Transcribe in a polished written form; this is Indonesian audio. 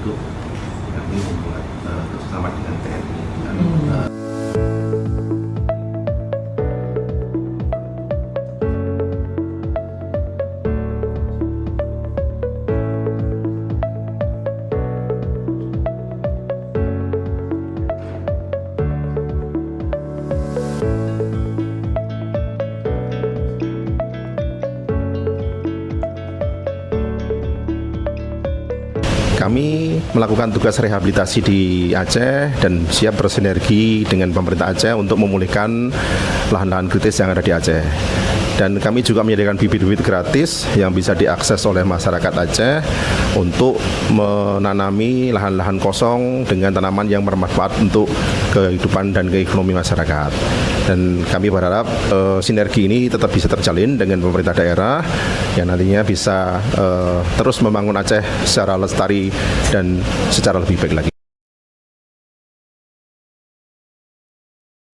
untuk kami membuat kerjasama dengan TNI. Kami melakukan tugas rehabilitasi di Aceh dan siap bersinergi dengan pemerintah Aceh untuk memulihkan lahan-lahan kritis yang ada di Aceh. Dan kami juga menyediakan bibit-bibit gratis yang bisa diakses oleh masyarakat Aceh untuk menanami lahan-lahan kosong dengan tanaman yang bermanfaat untuk kehidupan dan keekonomi masyarakat. Dan kami berharap sinergi ini tetap bisa terjalin dengan pemerintah daerah yang nantinya bisa terus membangun Aceh secara lestari dan secara lebih baik lagi.